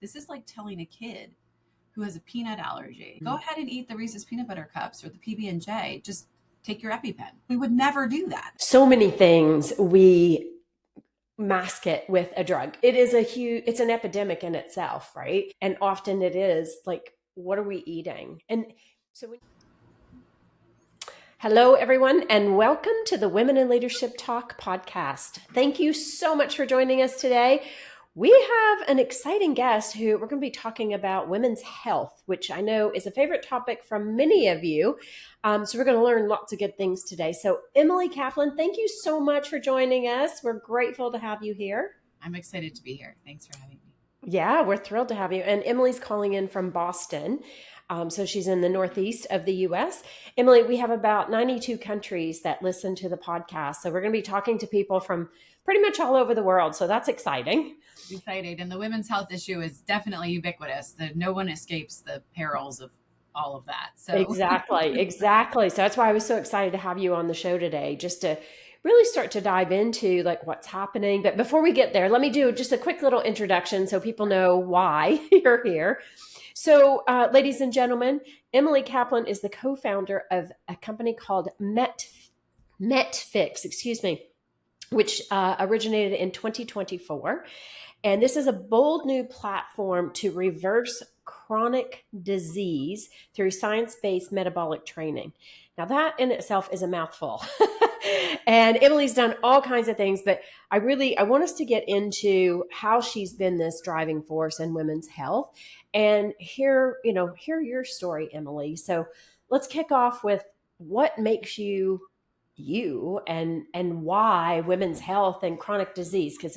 This is like telling a kid who has a peanut allergy, go ahead and eat the Reese's peanut butter cups or the PB&J. Just take your EpiPen. We would never do that. So many things we mask it with a drug. It's an epidemic in itself, right? And often it is like, what are we eating? And so hello, everyone, and welcome to the Women in Leadership Talk podcast. Thank you so much for joining us today. We have an exciting guest who we're going to be talking about women's health, which I know is a favorite topic from many of you. So we're going to learn lots of good things today. So Emily Kaplan, thank you so much for joining us. We're grateful to have you here. I'm excited to be here. Thanks for having me. Yeah, we're thrilled to have you. And Emily's calling in from Boston. So she's in the Northeast of the U.S. Emily, we have about 92 countries that listen to the podcast. So we're going to be talking to people from pretty much all over the world. So that's exciting. Excited. And the women's health issue is definitely ubiquitous. No one escapes the perils of all of that. So Exactly. So that's why I was so excited to have you on the show today, just to really start to dive into like what's happening. But before we get there, let me do just a quick little introduction so people know why you're here. So, ladies and gentlemen, Emily Kaplan is the co-founder of a company called Metfix, which originated in 2024. And this is a bold new platform to reverse chronic disease through science-based metabolic training. Now, that in itself is a mouthful. And Emily's done all kinds of things, but I want us to get into how she's been this driving force in women's health and hear your story, Emily. So let's kick off with what makes you and why women's health and chronic disease, because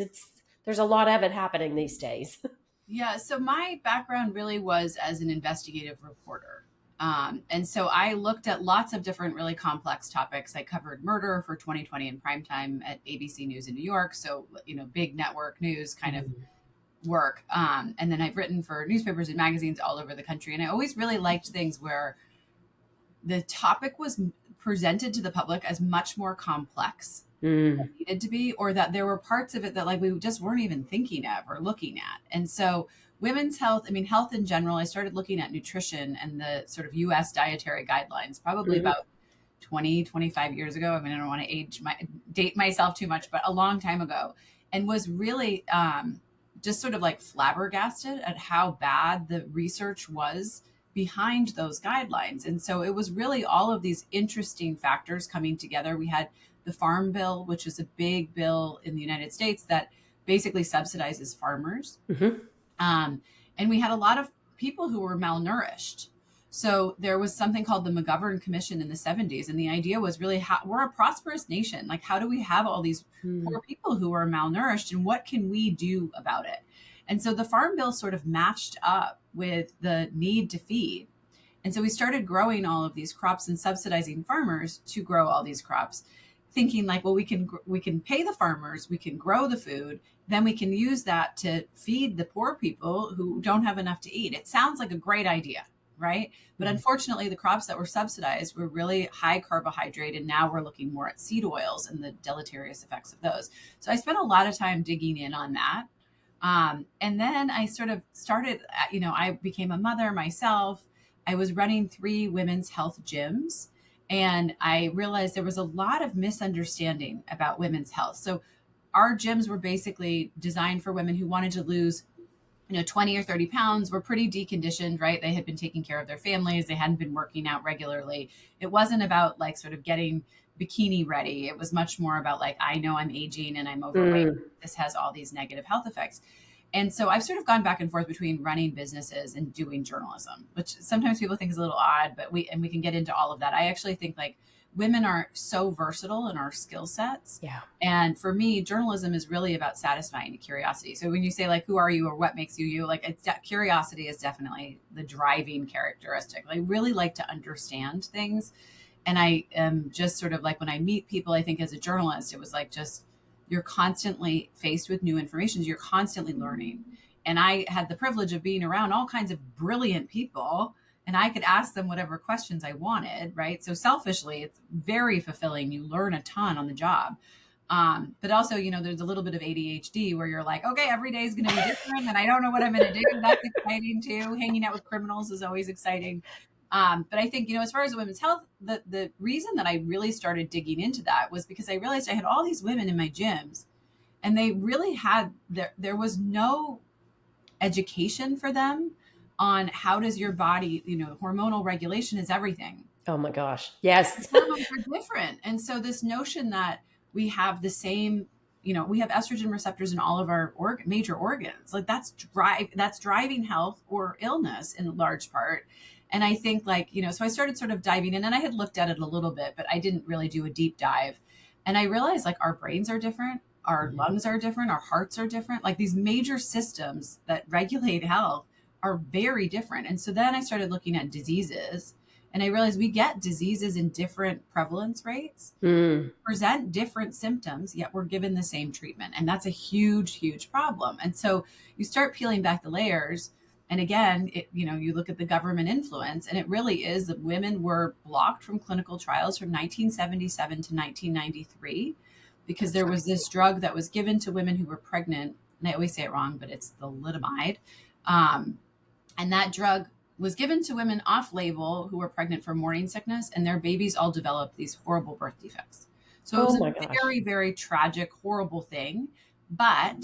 there's a lot of it happening these days. Yeah. So my background really was as an investigative reporter. And so I looked at lots of different really complex topics. I covered murder for 2020 in primetime at ABC News in New York. So, big network news kind of work. And then I've written for newspapers and magazines all over the country. And I always really liked things where the topic was presented to the public as much more complex than it needed to be, or that there were parts of it that like we just weren't even thinking of or looking at. And so women's health, health in general, I started looking at nutrition and the sort of US dietary guidelines probably about 20, 25 years ago. I don't want to date myself too much, but a long time ago, and was really just sort of like flabbergasted at how bad the research was behind those guidelines. And so it was really all of these interesting factors coming together. We had the Farm Bill, which is a big bill in the United States that basically subsidizes farmers. And we had a lot of people who were malnourished. So there was something called the McGovern Commission in the 70s. And the idea was really, we're a prosperous nation. Like, how do we have all these poor people who are malnourished, and what can we do about it? And so the Farm Bill sort of matched up with the need to feed. And so we started growing all of these crops and subsidizing farmers to grow all these crops, thinking like, well, we can pay the farmers, we can grow the food, then we can use that to feed the poor people who don't have enough to eat. It sounds like a great idea, right? But unfortunately, the crops that were subsidized were really high carbohydrate, and now we're looking more at seed oils and the deleterious effects of those. So I spent a lot of time digging in on that. And then I sort of started, I became a mother myself. I was running 3 women's health gyms, and I realized there was a lot of misunderstanding about women's health. So our gyms were basically designed for women who wanted to lose, 20 or 30 pounds, were pretty deconditioned, right? They had been taking care of their families. They hadn't been working out regularly. It wasn't about like sort of getting bikini ready. It was much more about like, I know I'm aging and I'm overweight. This has all these negative health effects. And so I've sort of gone back and forth between running businesses and doing journalism, which sometimes people think is a little odd, but we can get into all of that. I actually think like women are so versatile in our skill sets. Yeah. And for me, journalism is really about satisfying a curiosity. So when you say like, who are you or what makes you, like curiosity is definitely the driving characteristic. I really like to understand things. And I am just sort of like, when I meet people, I think as a journalist, it was like, just, you're constantly faced with new information. You're constantly learning. And I had the privilege of being around all kinds of brilliant people, and I could ask them whatever questions I wanted, right? So selfishly, it's very fulfilling. You learn a ton on the job. But also, there's a little bit of ADHD where you're like, okay, every day is going to be different and I don't know what I'm going to do. That's exciting too. Hanging out with criminals is always exciting. But I think, as far as women's health, the reason that I really started digging into that was because I realized I had all these women in my gyms and they really had, there was no education for them on how does your body, hormonal regulation is everything. Oh my gosh. Yes. Hormones are different. And so this notion that we have the same, we have estrogen receptors in all of our major organs, like that's driving health or illness in large part. And I think so I started sort of diving in and I had looked at it a little bit, but I didn't really do a deep dive. And I realized like our brains are different, our lungs are different, our hearts are different. Like these major systems that regulate health are very different. And so then I started looking at diseases and I realized we get diseases in different prevalence rates, present different symptoms, yet we're given the same treatment. And that's a huge, huge problem. And so you start peeling back the layers. And again, you look at the government influence, and it really is that women were blocked from clinical trials from 1977 to 1993 because there was this drug that was given to women who were pregnant. And I always say it wrong, but it's the thalidomide. And that drug was given to women off label who were pregnant for morning sickness, and their babies all developed these horrible birth defects. So it was a very, very tragic, horrible thing. But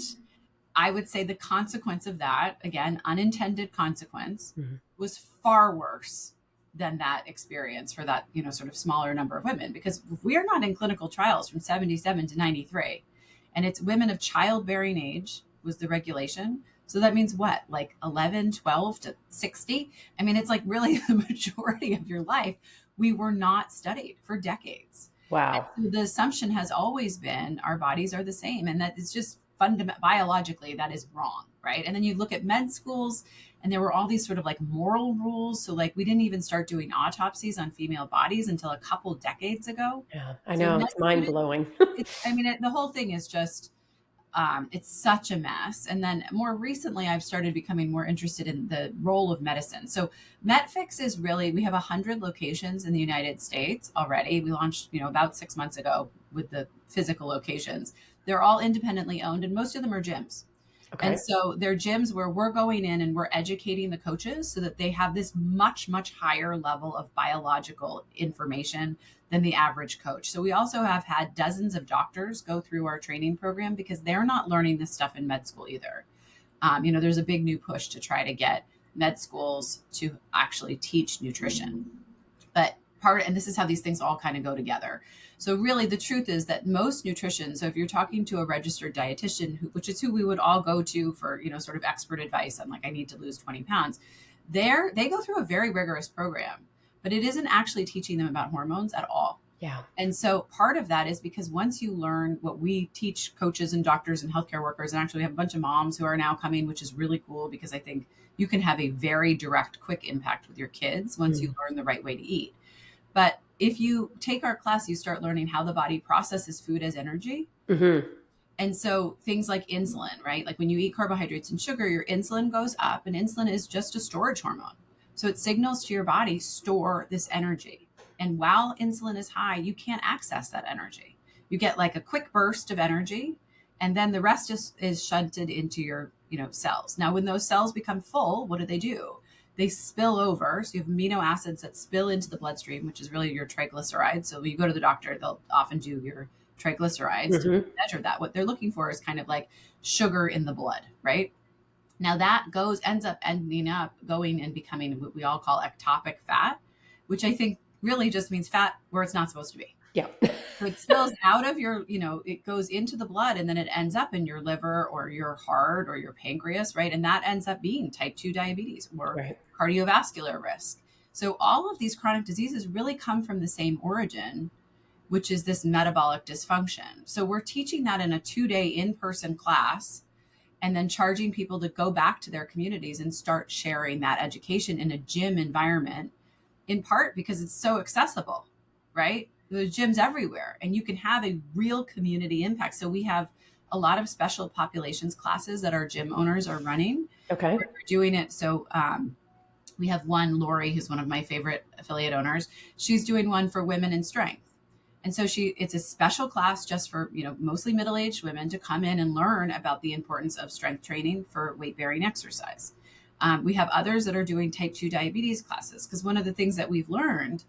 I would say the consequence of that, again, unintended consequence, was far worse than that experience for that, sort of smaller number of women, because we are not in clinical trials from 77 to 93, and it's women of childbearing age was the regulation. So that means what, like 11, 12 to 60? I mean, it's like really the majority of your life. We were not studied for decades. Wow. So the assumption has always been our bodies are the same, and that it's just biologically that is wrong, right? And then you look at med schools and there were all these sort of like moral rules. So like we didn't even start doing autopsies on female bodies until a couple decades ago. Yeah, I know. It's mind blowing. The whole thing is just, it's such a mess. And then more recently, I've started becoming more interested in the role of medicine. So Metfix is really, we have 100 locations in the United States already. We launched, about 6 months ago with the physical locations. They're all independently owned and most of them are gyms. Okay. And so they're gyms where we're going in and we're educating the coaches so that they have this much, much higher level of biological information than the average coach. So we also have had dozens of doctors go through our training program because they're not learning this stuff in med school either. There's a big new push to try to get med schools to actually teach nutrition. But and this is how these things all kind of go together. So really the truth is that most nutrition, so if you're talking to a registered dietitian, which is who we would all go to for, sort of expert advice on like, I need to lose 20 pounds, they go through a very rigorous program, but it isn't actually teaching them about hormones at all. Yeah. And so part of that is because once you learn what we teach coaches and doctors and healthcare workers, and actually we have a bunch of moms who are now coming, which is really cool because I think you can have a very direct, quick impact with your kids once you learn the right way to eat. But if you take our class, you start learning how the body processes food as energy. And so things like insulin, right? Like when you eat carbohydrates and sugar, your insulin goes up, and insulin is just a storage hormone. So it signals to your body, store this energy. And while insulin is high, you can't access that energy. You get like a quick burst of energy, and then the rest is shunted into your, cells. Now, when those cells become full, what do? They spill over. So you have amino acids that spill into the bloodstream, which is really your triglycerides. So when you go to the doctor, they'll often do your triglycerides to measure that. What they're looking for is kind of like sugar in the blood, right? Now that ends up going and becoming what we all call ectopic fat, which I think really just means fat where it's not supposed to be. Yeah. So it spills out of your, it goes into the blood and then it ends up in your liver or your heart or your pancreas, right? And that ends up being type 2 diabetes or cardiovascular risk. So all of these chronic diseases really come from the same origin, which is this metabolic dysfunction. So we're teaching that in a 2-day in-person class and then charging people to go back to their communities and start sharing that education in a gym environment, in part because it's so accessible, right? There's gyms everywhere and you can have a real community impact. So we have a lot of special populations classes that our gym owners are running. Okay. We're doing it. So we have one, Lori, who's one of my favorite affiliate owners. She's doing one for women in strength. And so it's a special class just for, mostly middle-aged women to come in and learn about the importance of strength training for weight-bearing exercise. We have others that are doing type 2 diabetes classes, because one of the things that we've learned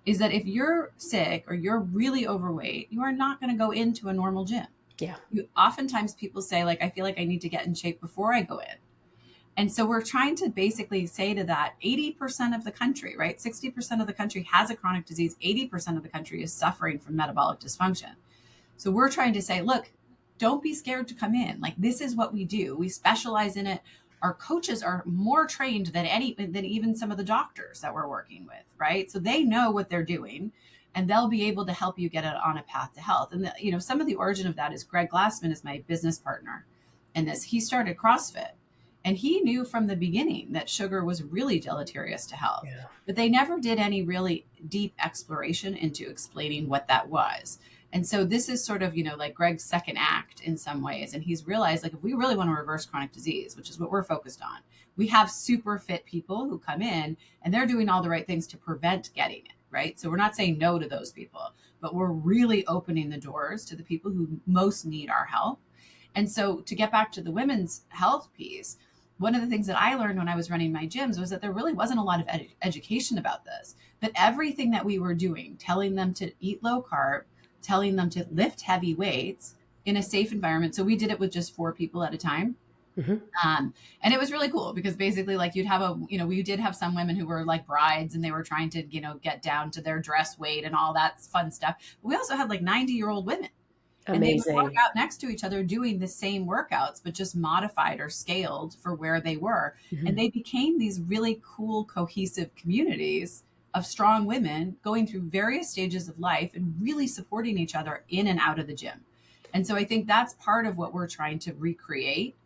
is that if you're sick or you're really overweight, you are not going to go into a normal gym. Yeah. Oftentimes people say, like, I feel like I need to get in shape before I go in. And so we're trying to basically say to that 80% of the country, right? 60% of the country has a chronic disease. 80% of the country is suffering from metabolic dysfunction. So we're trying to say, look, don't be scared to come in. Like, this is what we do. We specialize in it. Our coaches are more trained than even some of the doctors that we're working with, right? So they know what they're doing, and they'll be able to help you get it on a path to health. And some of the origin of that is Greg Glassman is my business partner in this. He started CrossFit. And he knew from the beginning that sugar was really deleterious to health, but they never did any really deep exploration into explaining what that was. And so this is sort of, like Greg's second act in some ways. And he's realized, like, if we really want to reverse chronic disease, which is what we're focused on, we have super fit people who come in and they're doing all the right things to prevent getting it, right? So we're not saying no to those people, but we're really opening the doors to the people who most need our help. And so to get back to the women's health piece, one of the things that I learned when I was running my gyms was that there really wasn't a lot of education about this, that everything that we were doing, telling them to eat low carb, telling them to lift heavy weights in a safe environment. So we did it with just 4 people at a time. Mm-hmm. And it was really cool because basically, like, you'd have we did have some women who were like brides and they were trying to, get down to their dress weight and all that fun stuff. But we also had like 90-year-old women. Amazing. And they would work out next to each other doing the same workouts, but just modified or scaled for where they were. Mm-hmm. And they became these really cool, cohesive communities of strong women going through various stages of life and really supporting each other in and out of the gym. And so I think that's part of what we're trying to recreate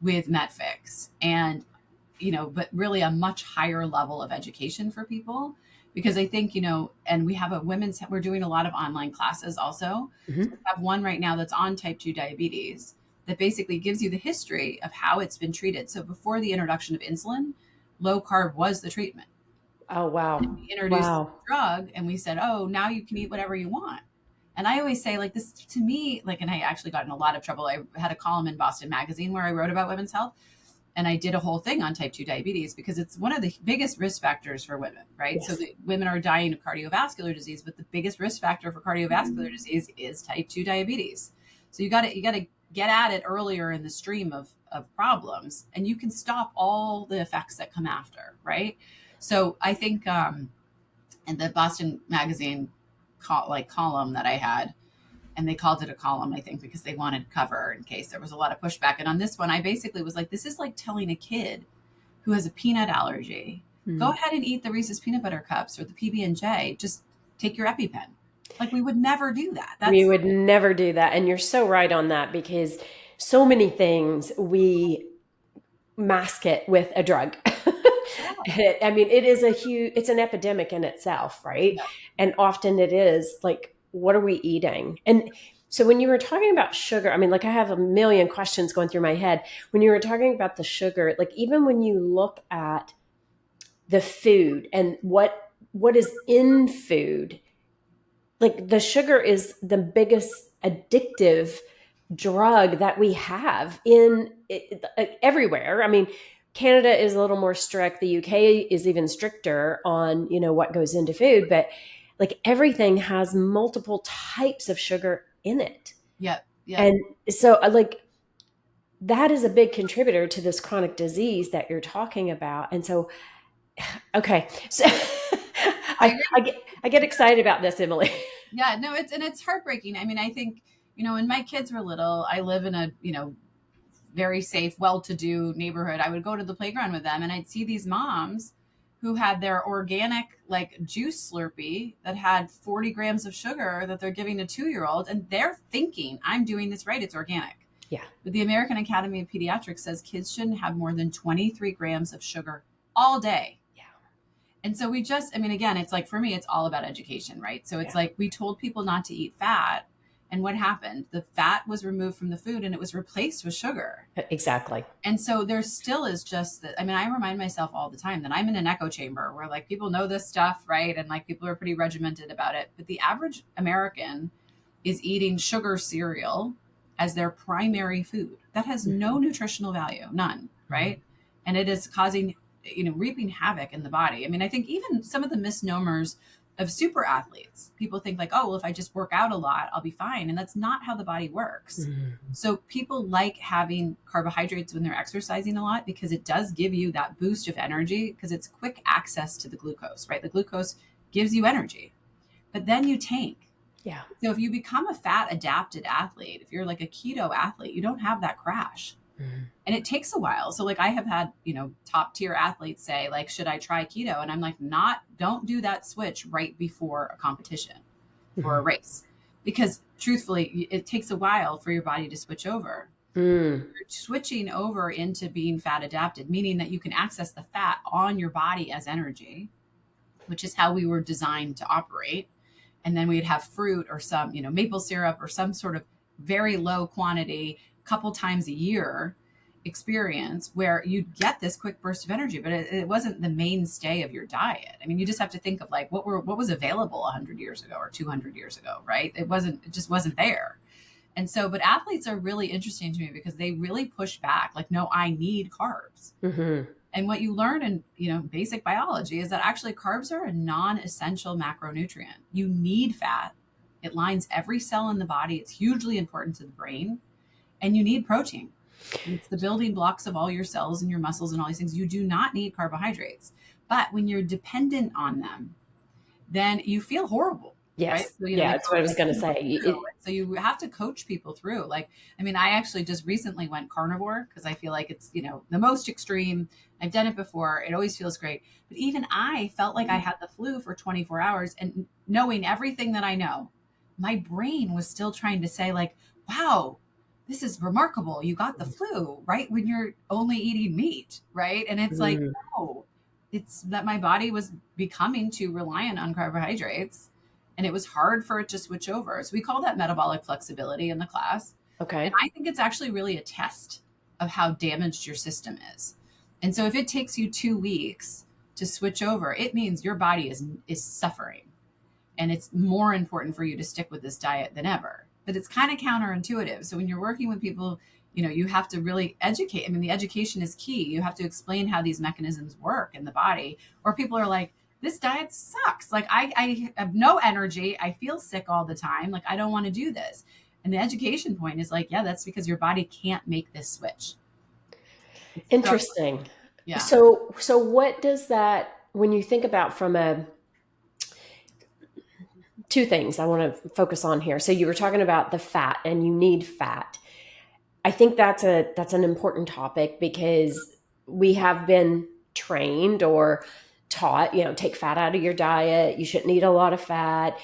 with Metfix, and, but really a much higher level of education for people. Because I think, and we have we're doing a lot of online classes also. Mm-hmm. So we have one right now that's on type 2 diabetes that basically gives you the history of how it's been treated. So before the introduction of insulin, low carb was the treatment. Oh, wow. And we introduced the drug and we said, oh, now you can eat whatever you want. And I always say, like, this to me, like, and I actually got in a lot of trouble. I had a column in Boston Magazine where I wrote about women's health. And I did a whole thing on type 2 diabetes because it's one of the biggest risk factors for women, right? Yes. So women are dying of cardiovascular disease, but the biggest risk factor for cardiovascular disease is type 2 diabetes. So you got to get at it earlier in the stream of problems, and you can stop all the effects that come after, right? So I think, and the Boston Magazine column that I had, and they called it a column, I think, because they wanted cover in case there was a lot of pushback. And on this one, I basically was like, this is like telling a kid who has a peanut allergy, go ahead and eat the Reese's peanut butter cups or the PB&J, just take your EpiPen. Like, we would never do that. We would never do that. And you're so right on that, because so many things we mask it with a drug. I mean, it's an epidemic in itself, right? Yeah. And often it is like, what are we eating? And so when you were talking about sugar, I mean, like, I have a million questions going through my head. When you were talking about the sugar, like, even when you look at the food and what is in food, like, the sugar is the biggest addictive drug that we have everywhere. I mean, Canada is a little more strict. The UK is even stricter on, what goes into food, but like, everything has multiple types of sugar in it. Yeah. And so, like, that is a big contributor to this chronic disease that you're talking about. And so, okay. So I get excited about this, Emily. Yeah, no, it's heartbreaking. I mean, I think, when my kids were little, I live in a, very safe, well-to-do neighborhood. I would go to the playground with them and I'd see these moms who had their organic, like, juice Slurpee that had 40 grams of sugar that they're giving a 2-year-old. And they're thinking, I'm doing this right, it's organic. Yeah. But the American Academy of Pediatrics says kids shouldn't have more than 23 grams of sugar all day. Yeah. And so again, it's like, for me, it's all about education, right? So it's like, we told people not to eat fat. And what happened? The fat was removed from the food and it was replaced with sugar. Exactly. And so there still is just that. I mean, I remind myself all the time that I'm in an echo chamber where like people know this stuff, right? And like people are pretty regimented about it. But the average American is eating sugar cereal as their primary food. That has no nutritional value, none, right? And it is causing, reaping havoc in the body. I mean, I think even some of the misnomers of super athletes, people think like, oh, well, if I just work out a lot, I'll be fine. And that's not how the body works. So people like having carbohydrates when they're exercising a lot because it does give you that boost of energy because it's quick access to the glucose, right? The glucose gives you energy, but then you tank. Yeah. So if you become a fat adapted athlete, if you're like a keto athlete, you don't have that crash. And it takes a while. So like I have had, top tier athletes say like, should I try keto? And I'm like, don't do that switch right before a competition or a race, because truthfully, it takes a while for your body to switch over. You're switching over into being fat adapted, meaning that you can access the fat on your body as energy, which is how we were designed to operate. And then we'd have fruit or some, maple syrup or some sort of very low quantity couple times a year experience where you'd get this quick burst of energy, but it wasn't the mainstay of your diet. I mean, you just have to think of like what was available 100 years ago or 200 years ago, right? It just wasn't there. And so, but athletes are really interesting to me because they really push back like, no, I need carbs. And what you learn in, basic biology is that actually carbs are a non-essential macronutrient. You need fat. It lines every cell in the body. It's hugely important to the brain. And you need protein. It's the building blocks of all your cells and your muscles and all these things. You do not need carbohydrates. But when you're dependent on them, then you feel horrible. Yes. Right? So, that's what I was going to say. So you have to coach people through. Like, I mean, I actually just recently went carnivore because I feel like it's, the most extreme. I've done it before. It always feels great. But even I felt like I had the flu for 24 hours and knowing everything that I know, my brain was still trying to say like, wow, this is remarkable. You got the flu, right? When you're only eating meat, right? And it's like, no, it's that my body was becoming too reliant on carbohydrates and it was hard for it to switch over. So we call that metabolic flexibility in the class. Okay. And I think it's actually really a test of how damaged your system is. And so if it takes you 2 weeks to switch over, it means your body is suffering. And it's more important for you to stick with this diet than ever. But it's kind of counterintuitive. So when you're working with people, you have to really educate. I mean, the education is key. You have to explain how these mechanisms work in the body. Or people are like, this diet sucks. Like I have no energy. I feel sick all the time. Like I don't want to do this. And the education point is like, yeah, that's because your body can't make this switch. Interesting. Yeah. So what does that, when you think about from two things I want to focus on here. So you were talking about the fat and you need fat. I think that's an important topic because we have been trained or taught, take fat out of your diet. You shouldn't eat a lot of fat,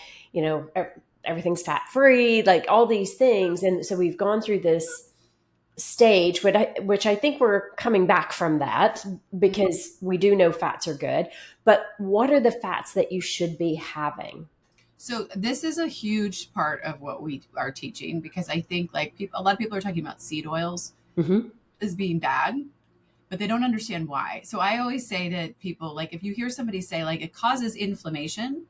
everything's fat free, like all these things. And so we've gone through this stage, which I think we're coming back from that because we do know fats are good, but what are the fats that you should be having? So this is a huge part of what we are teaching because I think like a lot of people are talking about seed oils as being bad, but they don't understand why. So I always say to people, like, if you hear somebody say like it causes inflammation,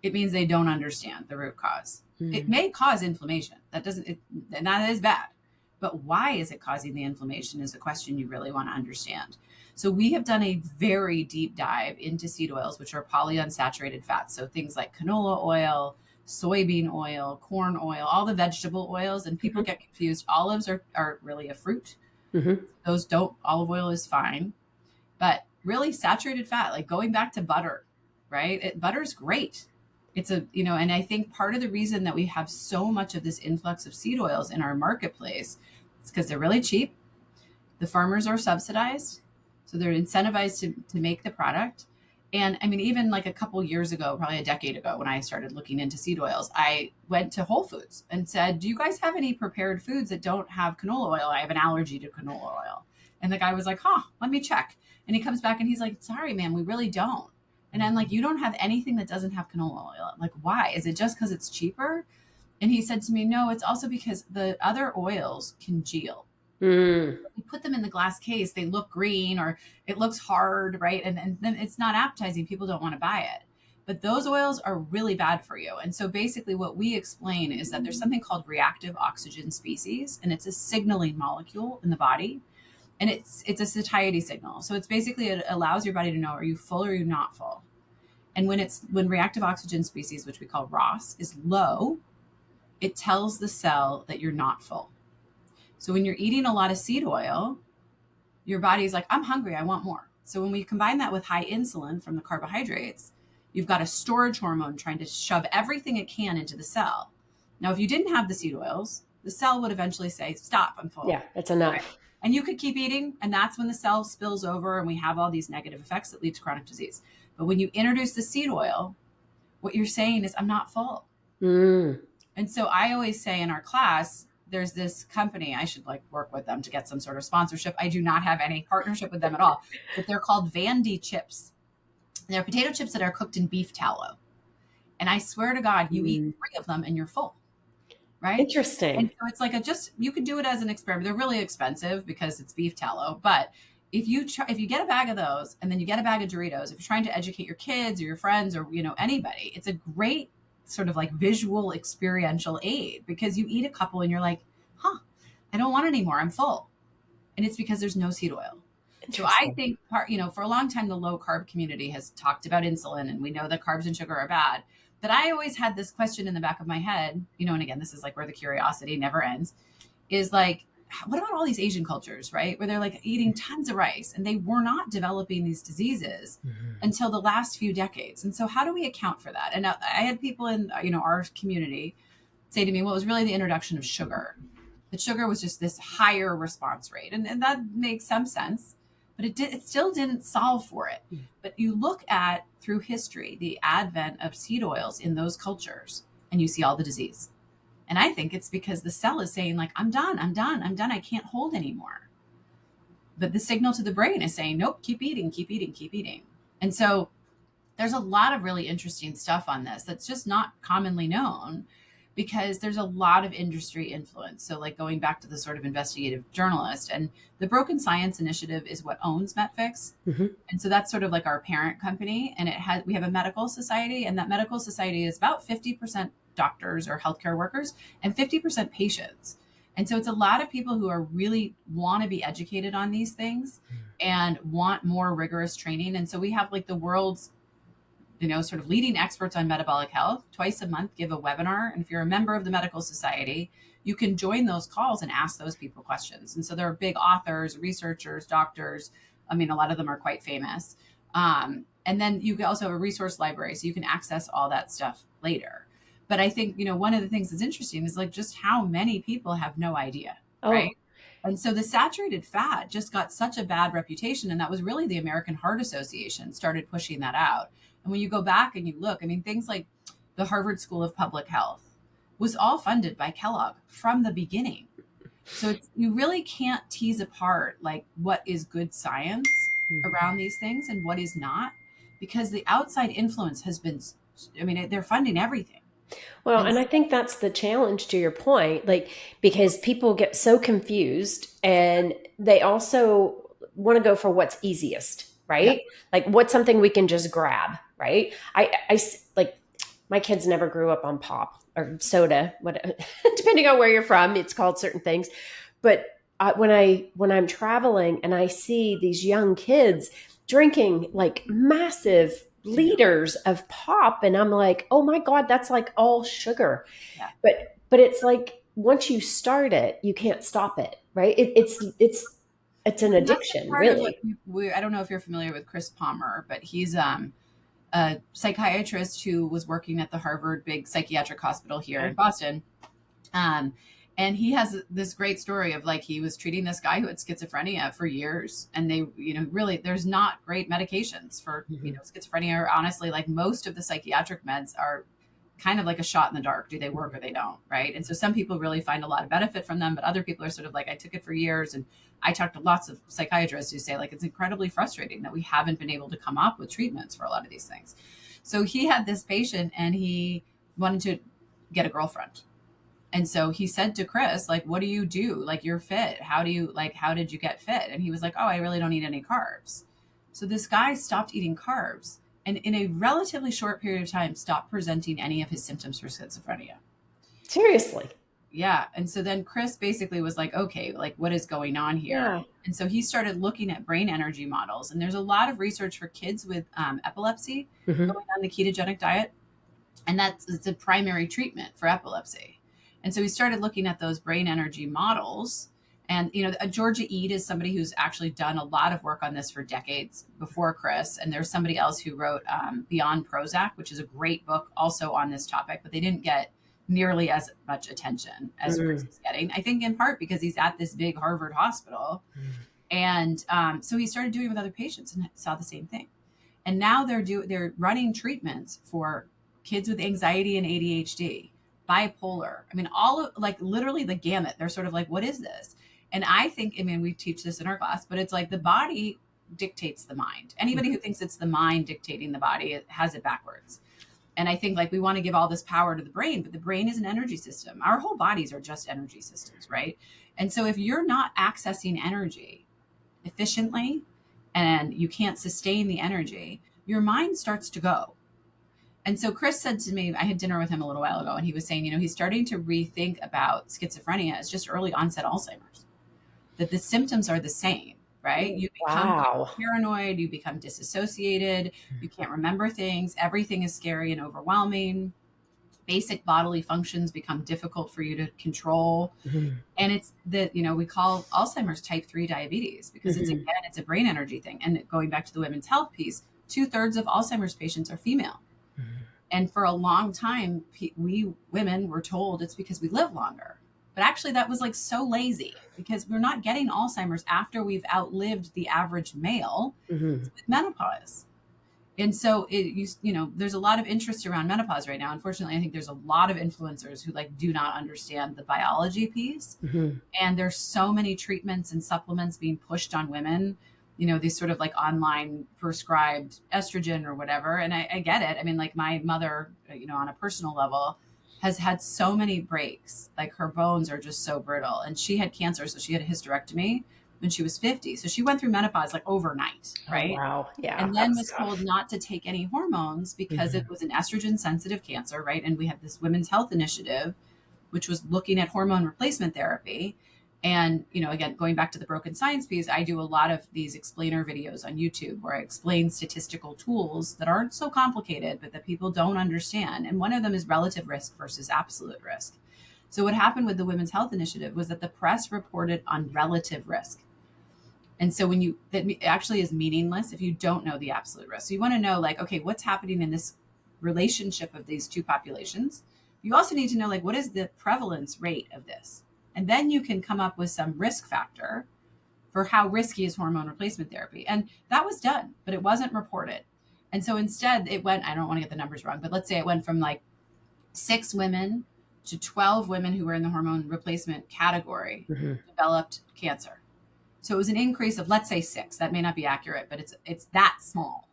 it means they don't understand the root cause. It may cause inflammation. And that is bad. But why is it causing the inflammation is the question you really want to understand. So we have done a very deep dive into seed oils, which are polyunsaturated fats. So things like canola oil, soybean oil, corn oil, all the vegetable oils. And people get confused. Olives are really a fruit. Those don't, olive oil is fine. But really saturated fat, like going back to butter, right? Butter's great. It's and I think part of the reason that we have so much of this influx of seed oils in our marketplace is because they're really cheap. The farmers are subsidized. So they're incentivized to make the product. And I mean, even like a couple years ago, probably a decade ago, when I started looking into seed oils, I went to Whole Foods and said, do you guys have any prepared foods that don't have canola oil? I have an allergy to canola oil. And the guy was like, let me check. And he comes back and he's like, sorry, man, we really don't. And I'm like, you don't have anything that doesn't have canola oil. I'm like, why? Is it just because it's cheaper? And he said to me, no, it's also because the other oils congeal. Mm. You put them in the glass case, they look green or it looks hard, right? And then it's not appetizing. People don't want to buy it. But those oils are really bad for you. And so basically, what we explain is that there's something called reactive oxygen species, and it's a signaling molecule in the body. And it's a satiety signal. So it's basically, it allows your body to know, are you full or are you not full? And when reactive oxygen species, which we call ROS, is low, it tells the cell that you're not full. So when you're eating a lot of seed oil, your body's like, I'm hungry, I want more. So when we combine that with high insulin from the carbohydrates, you've got a storage hormone trying to shove everything it can into the cell. Now, if you didn't have the seed oils, the cell would eventually say, stop, I'm full. Yeah, that's Right? enough. And you could keep eating, and that's when the cell spills over and we have all these negative effects that lead to chronic disease. But when you introduce the seed oil, what you're saying is, I'm not full. Mm. And so I always say in our class, there's this company, I should like work with them to get some sort of sponsorship. I do not have any partnership with them at all, but they're called Vandy chips. They're potato chips that are cooked in beef tallow. And I swear to God, you eat 3 of them and you're full, right? Interesting. And so it's like you could do it as an experiment. They're really expensive because it's beef tallow, but if you get a bag of those and then you get a bag of Doritos, if you're trying to educate your kids or your friends or, anybody, it's a great sort of like visual experiential aid because you eat a couple and you're like, I don't want any more. I'm full. And it's because there's no seed oil. So I think for a long time, the low carb community has talked about insulin, and we know that carbs and sugar are bad. But I always had this question in the back of my head, and again, this is like where the curiosity never ends, is like, what about all these Asian cultures, right? Where they're like eating tons of rice and they were not developing these diseases until the last few decades. And so how do we account for that? And I had people in, our community say to me, well, it was really the introduction of sugar. That sugar was just this higher response rate. And that makes some sense, but it still didn't solve for it. But you look at through history, the advent of seed oils in those cultures, and you see all the disease. And I think it's because the cell is saying like, I'm done. I can't hold anymore. But the signal to the brain is saying, nope, keep eating. And so there's a lot of really interesting stuff on this that's just not commonly known because there's a lot of industry influence. So like going back to the sort of investigative journalist, and the Broken Science Initiative is what owns Metfix. And so that's sort of like our parent company. And we have a medical society, and that medical society is about 50% doctors or healthcare workers and 50% patients. And so it's a lot of people who are really want to be educated on these things and want more rigorous training. And so we have like the world's sort of leading experts on metabolic health twice a month give a webinar. And if you're a member of the medical society, you can join those calls and ask those people questions. And so there are big authors, researchers, doctors. I mean, a lot of them are quite famous. And then you also have a resource library, so you can access all that stuff later. But I think, one of the things that's interesting is like just how many people have no idea, right? And so the saturated fat just got such a bad reputation. And that was really the American Heart Association started pushing that out. And when you go back and you look, I mean, things like the Harvard School of Public Health was all funded by Kellogg from the beginning. So you really can't tease apart like what is good science around these things and what is not, because the outside influence has been, they're funding everything. Well, and I think that's the challenge to your point, like, because people get so confused and they also want to go for what's easiest, right? Yeah. Like what's something we can just grab, right? I like my kids never grew up on pop or soda, depending on where you're from, it's called certain things. But when I'm traveling and I see these young kids drinking like massive liters of pop, and I'm like, oh my God, that's like all sugar. Yeah. But it's like once you start it, you can't stop it, right? It's an addiction, really. I don't know if you're familiar with Chris Palmer, but he's a psychiatrist who was working at the Harvard big psychiatric hospital here in Boston. And he has this great story of like, he was treating this guy who had schizophrenia for years. And they, really, there's not great medications for, schizophrenia, or honestly, like most of the psychiatric meds are kind of like a shot in the dark. Do they work or they don't? Right. And so some people really find a lot of benefit from them, but other people are sort of like, I took it for years. And I talked to lots of psychiatrists who say like, it's incredibly frustrating that we haven't been able to come up with treatments for a lot of these things. So he had this patient and he wanted to get a girlfriend. And so he said to Chris, like, what do you do? Like, you're fit. How did you get fit? And he was like, oh, I really don't eat any carbs. So this guy stopped eating carbs and in a relatively short period of time stopped presenting any of his symptoms for schizophrenia. Seriously. Yeah. And so then Chris basically was like, okay, like what is going on here? Yeah. And so he started looking at brain energy models. And there's a lot of research for kids with epilepsy Mm-hmm. going on the ketogenic diet. And it's a primary treatment for epilepsy. And so we started looking at those brain energy models. And, Georgia Ede is somebody who's actually done a lot of work on this for decades before Chris. And there's somebody else who wrote Beyond Prozac, which is a great book also on this topic, but they didn't get nearly as much attention as Chris is getting. I think in part because he's at this big Harvard hospital. And so he started doing it with other patients and saw the same thing. And now they're running treatments for kids with anxiety and ADHD, bipolar. I mean, all of like literally the gamut. They're sort of like, what is this? And I think, we teach this in our class, but it's like the body dictates the mind. Anybody who thinks it's the mind dictating the body, it has it backwards. And I think like we want to give all this power to the brain, but the brain is an energy system. Our whole bodies are just energy systems, right? And so if you're not accessing energy efficiently and you can't sustain the energy, your mind starts to go. And so Chris said to me, I had dinner with him a little while ago, and he was saying, he's starting to rethink about schizophrenia as just early onset Alzheimer's, that the symptoms are the same, right? You become paranoid, you become disassociated, you can't remember things, everything is scary and overwhelming. Basic bodily functions become difficult for you to control. Mm-hmm. And it's that, we call Alzheimer's type 3 diabetes because it's a brain energy thing. And going back to the women's health piece, 2/3 of Alzheimer's patients are female. Mm-hmm. And for a long time, we women were told it's because we live longer. But actually that was like so lazy because we're not getting Alzheimer's after we've outlived the average male with menopause. And so there's a lot of interest around menopause right now. Unfortunately, I think there's a lot of influencers who do not understand the biology piece. Mm-hmm. And there's so many treatments and supplements being pushed on women, these sort of like online prescribed estrogen or whatever. And I get it. Like my mother, on a personal level has had so many breaks, like her bones are just so brittle, and she had cancer. So she had a hysterectomy when she was 50. So she went through menopause like overnight, right? Oh, wow. Yeah. And then was told not to take any hormones because it was an estrogen sensitive cancer, right? And we had this women's health initiative, which was looking at hormone replacement therapy. And, again, going back to the broken science piece, I do a lot of these explainer videos on YouTube where I explain statistical tools that aren't so complicated, but that people don't understand. And one of them is relative risk versus absolute risk. So what happened with the Women's Health Initiative was that the press reported on relative risk. And so that actually is meaningless if you don't know the absolute risk. So you want to know okay, what's happening in this relationship of these two populations? You also need to know what is the prevalence rate of this? And then you can come up with some risk factor for how risky is hormone replacement therapy. And that was done, but it wasn't reported. And so instead it went, I don't want to get the numbers wrong, but let's say it went from 6 women to 12 women who were in the hormone replacement category developed cancer. So it was an increase of, let's say 6. That may not be accurate, but it's that small.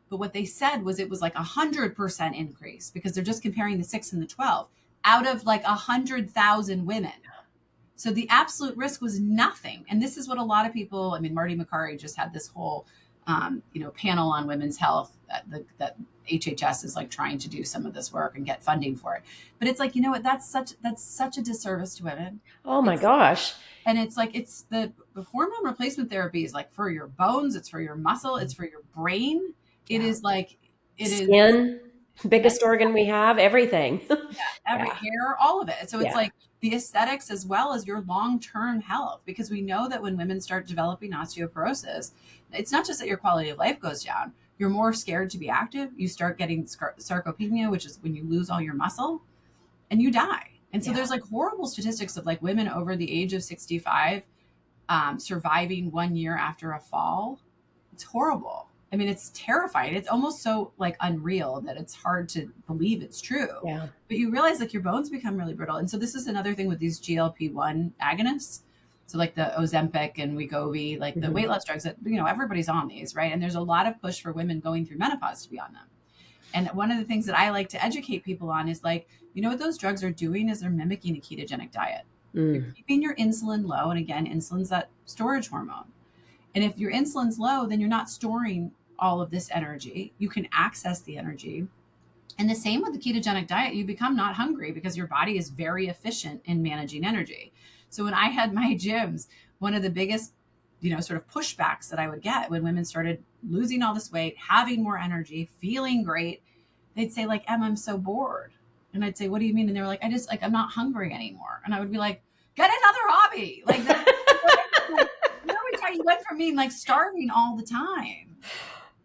But what they said was it was 100% increase because they're just comparing the 6 and the 12 out of 100,000 women. So the absolute risk was nothing. And this is what a lot of people, Marty Makary just had this whole, panel on women's health that HHS is trying to do some of this work and get funding for it. But it's what, that's such a disservice to women. Oh my gosh. And it's the hormone replacement therapy is for your bones. It's for your muscle. It's for your brain. It is skin, biggest organ we have, everything. Hair, all of it. So it's the aesthetics as well as your long-term health, because we know that when women start developing osteoporosis, it's not just that your quality of life goes down. You're more scared to be active. You start getting sarcopenia, which is when you lose all your muscle and you die. And so there's horrible statistics of women over the age of 65 surviving 1 year after a fall. It's horrible. It's terrifying. It's almost so unreal that it's hard to believe it's true. Yeah. But you realize your bones become really brittle. And so this is another thing with these GLP-1 agonists. So the Ozempic and Wegovy, the weight loss drugs that, everybody's on these, right? And there's a lot of push for women going through menopause to be on them. And one of the things that I like to educate people on is like, you know what those drugs are doing is they're mimicking a ketogenic diet. You're Mm, keeping your insulin low. And again, insulin's that storage hormone. And if your insulin's low, then you're not storing all of this energy. You can access the energy. And the same with the ketogenic diet, you become not hungry because your body is very efficient in managing energy. So when I had my gyms, one of the biggest, sort of pushbacks that I would get when women started losing all this weight, having more energy, feeling great, they'd say like, I'm so bored. And I'd say, what do you mean? And they were like, I'm not hungry anymore. And I would be like, get another hobby. Like that. Like, you went from being like starving all the time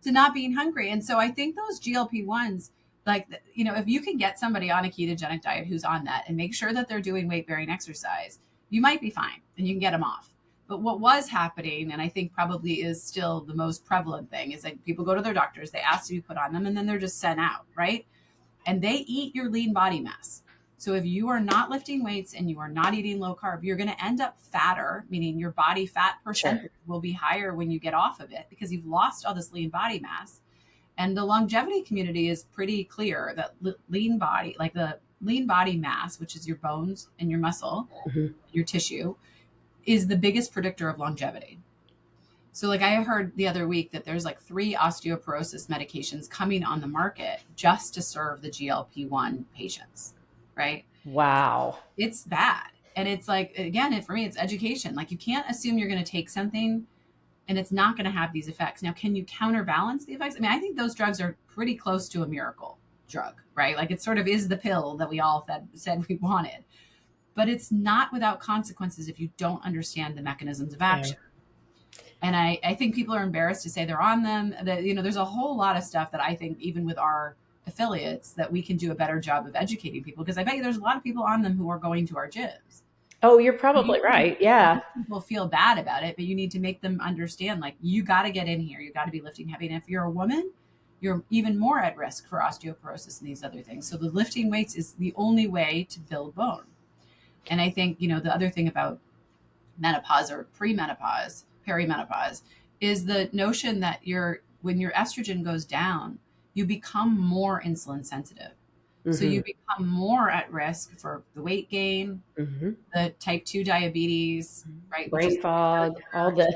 to not being hungry. And so I think those GLP-1s, like, if you can get somebody on a ketogenic diet who's on that and make sure that they're doing weight bearing exercise, you might be fine and you can get them off. But what was happening, and I think probably is still the most prevalent thing, is like people go to their doctors, they ask to be put on them, and then they're just sent out, right? And they eat your lean body mass. So if you are not lifting weights and you are not eating low carb, you're going to end up fatter, meaning your body fat percentage will be higher when you get off of it because you've lost all this lean body mass. And the longevity community is pretty clear that lean body, like the lean body mass, which is your bones and your muscle, your tissue, is the biggest predictor of longevity. So like I heard the other week that there's like 3 osteoporosis medications coming on the market just to serve the GLP-1 patients, right? wow. It's bad. And it's like, again, for me, it's education. Like you can't assume you're going to take something and it's not going to have these effects. Now, can you counterbalance the effects? I mean, I think those drugs are pretty close to a miracle drug, right? Like it sort of is the pill that we all said we wanted, but it's not without consequences if you don't understand the mechanisms of action. And I think people are embarrassed to say they're on them. That, there's a whole lot of stuff that I think even with our affiliates that we can do a better job of educating people, because I bet you there's a lot of people on them who are going to our gyms. Oh, you're probably right. Yeah. People feel bad about it, but you need to make them understand, like, you got to get in here. You got to be lifting heavy. And if you're a woman, you're even more at risk for osteoporosis and these other things. So the lifting weights is the only way to build bone. And I think, the other thing about menopause or premenopause, perimenopause, is the notion that when your estrogen goes down, you become more insulin sensitive. So you become more at risk for the weight gain, the type 2 diabetes, right? Brain fog, all the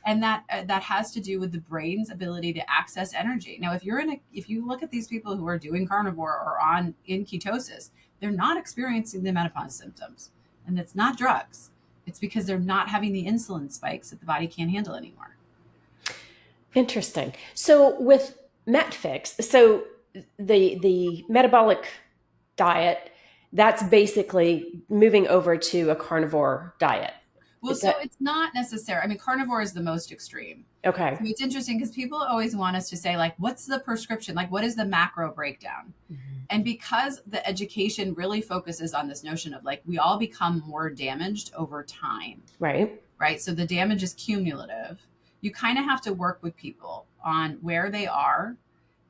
and that has to do with the brain's ability to access energy. Now, if you look at these people who are doing carnivore or in ketosis, they're not experiencing the menopause symptoms, and it's not drugs. It's because they're not having the insulin spikes that the body can't handle anymore. Interesting. So with Metfix, so the metabolic diet, that's basically moving over to a carnivore diet. Well, it's not necessary. I mean, carnivore is the most extreme. Okay. So it's interesting because people always want us to say, like, what's the prescription? Like, what is the macro breakdown? And because the education really focuses on this notion of like, we all become more damaged over time. Right. Right. So the damage is cumulative. You kind of have to work with people on where they are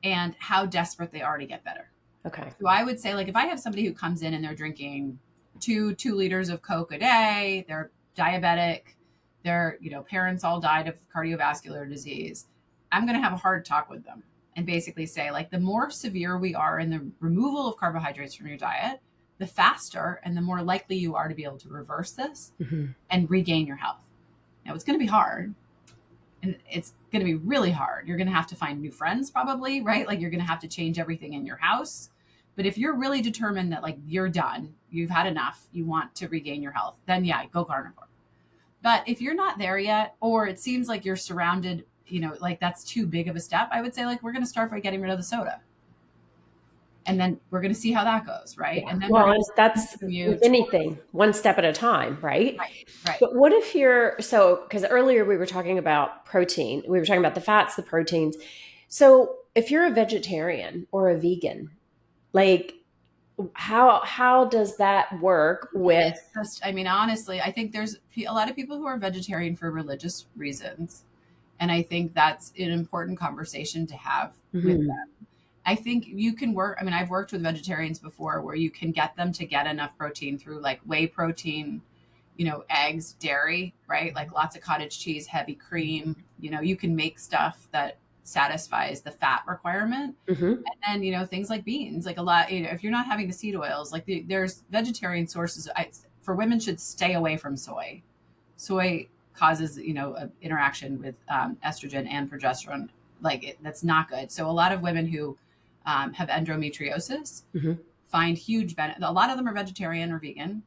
and how desperate they are to get better. Okay. So I would say, like, if I have somebody who comes in and they're drinking 2 liters of Coke a day, they're diabetic, their parents all died of cardiovascular disease, I'm going to have a hard talk with them and basically say, like, the more severe we are in the removal of carbohydrates from your diet, the faster and the more likely you are to be able to reverse this and regain your health. Now, it's going to be hard, and it's going to be really hard. You're going to have to find new friends probably, right? Like, you're going to have to change everything in your house. But if you're really determined that, like, you're done, you've had enough, you want to regain your health, then yeah, go carnivore. But if you're not there yet, or it seems like you're surrounded, like that's too big of a step, I would say, like, we're going to start by getting rid of the soda. And then we're going to see how that goes, right? Yeah. And then that's with anything, one step at a time, right? Right. But what if because earlier we were talking about protein, we were talking about the fats, the proteins. So if you're a vegetarian or a vegan, like, how does that work with? Honestly, I think there's a lot of people who are vegetarian for religious reasons. And I think that's an important conversation to have with them. I think you can work. I've worked with vegetarians before where you can get them to get enough protein through like whey protein, eggs, dairy, right? Like lots of cottage cheese, heavy cream. You can make stuff that's satisfies the fat requirement. Mm-hmm. And then, things like beans, like a lot, if you're not having the seed oils, like there's vegetarian sources. For women should stay away from soy. Soy causes, an interaction with estrogen and progesterone. That's not good. So a lot of women who have endometriosis Mm-hmm. find huge benefit. A lot of them are vegetarian or vegan.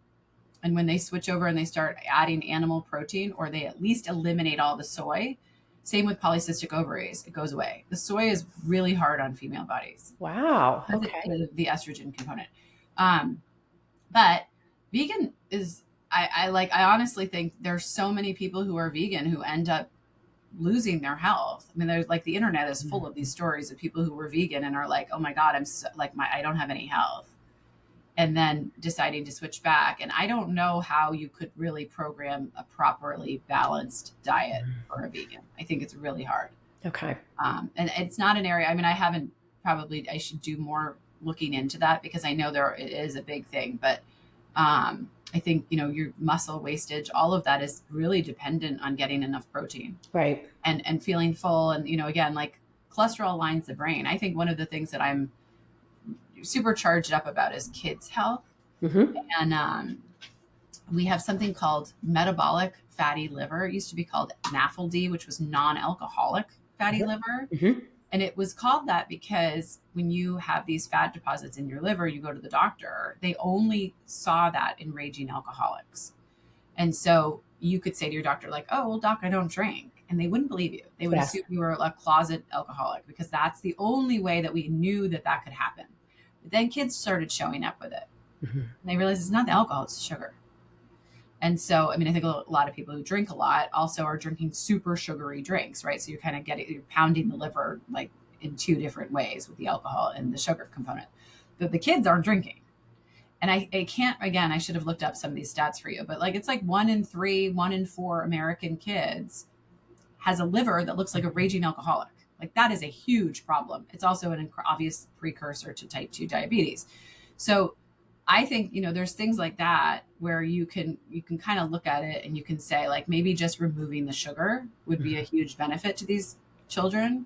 And when they switch over and they start adding animal protein, or they at least eliminate all the soy, same with polycystic ovaries, it goes away. The soy is really hard on female bodies. Wow. Because Okay. it's the estrogen component. But vegan is, I honestly think there's so many people who are vegan who end up losing their health. I mean, there's the internet is full of these stories of people who were vegan and are like, oh my God, I'm so, I don't have any health. And then deciding to switch back. And I don't know how you could really program a properly balanced diet for a vegan. I think it's really hard. Okay. And it's not an area, I should do more looking into that, because I know it is a big thing, but I think, your muscle wastage, all of that is really dependent on getting enough protein. Right. And feeling full. And, again, cholesterol lines the brain. I think one of the things that I'm super charged up about is kids' health. Mm-hmm. And we have something called metabolic fatty liver. It used to be called NAFLD, which was non-alcoholic fatty liver. Mm-hmm. And it was called that because when you have these fat deposits in your liver, you go to the doctor, they only saw that in raging alcoholics. And so you could say to your doctor, oh, well, doc, I don't drink. And they wouldn't believe you. They would assume you were a closet alcoholic, because that's the only way that we knew that could happen. But then kids started showing up with it. Mm-hmm. And they realized it's not the alcohol, it's the sugar. And so, I think a lot of people who drink a lot also are drinking super sugary drinks, right? So you're kind of you're pounding the liver in two different ways with the alcohol and the sugar component. But the kids aren't drinking. And I can't, again, I should have looked up some of these stats for you, but it's 1 in 3, 1 in 4 American kids has a liver that looks like a raging alcoholic. That is a huge problem. It's also an obvious precursor to type 2 diabetes. So I think, there's things like that where you can kind of look at it and you can say maybe just removing the sugar would be a huge benefit to these children.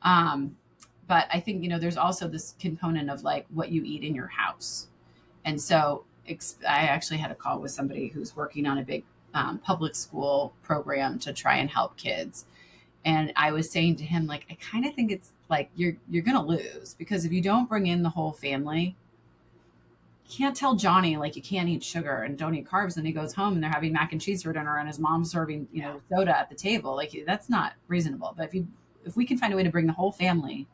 But I think, there's also this component of what you eat in your house. And so I actually had a call with somebody who's working on a big public school program to try and help kids. And I was saying to him, I kind of think it's you're going to lose, because if you don't bring in the whole family, you can't tell Johnny you can't eat sugar and don't eat carbs. And he goes home and they're having mac and cheese for dinner and his mom's serving, soda at the table. That's not reasonable. But if we can find a way to bring the whole family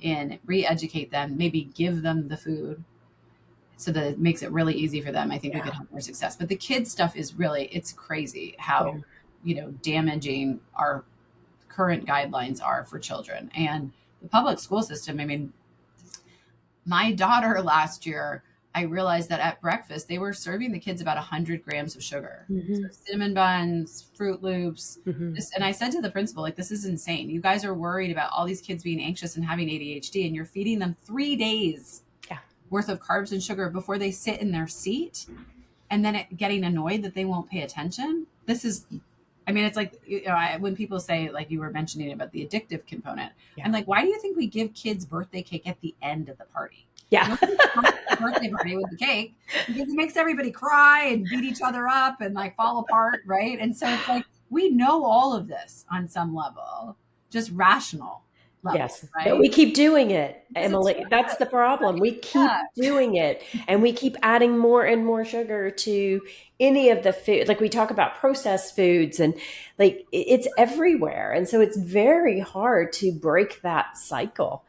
in, re-educate them, maybe give them the food so that it makes it really easy for them, I think we could have more success. But the kids stuff is really, it's crazy how, damaging our current guidelines are for children. And the public school system, my daughter last year, I realized that at breakfast, they were serving the kids about 100 grams of sugar. Mm-hmm. So cinnamon buns, Fruit Loops. Mm-hmm. And I said to the principal, this is insane. You guys are worried about all these kids being anxious and having ADHD, and you're feeding them 3 days worth of carbs and sugar before they sit in their seat, and then getting annoyed that they won't pay attention. This is, it's when people say, you were mentioning about the addictive component, I'm why do you think we give kids birthday cake at the end of the party? Yeah. Birthday party with the cake, because it makes everybody cry and beat each other up and fall apart, right? And so it's we know all of this on some level, just rational level, yes, right? but we keep doing it, Emily. That's the problem. We keep doing it, and we keep adding more and more sugar to any of the food. We talk about processed foods, and it's everywhere. And so it's very hard to break that cycle.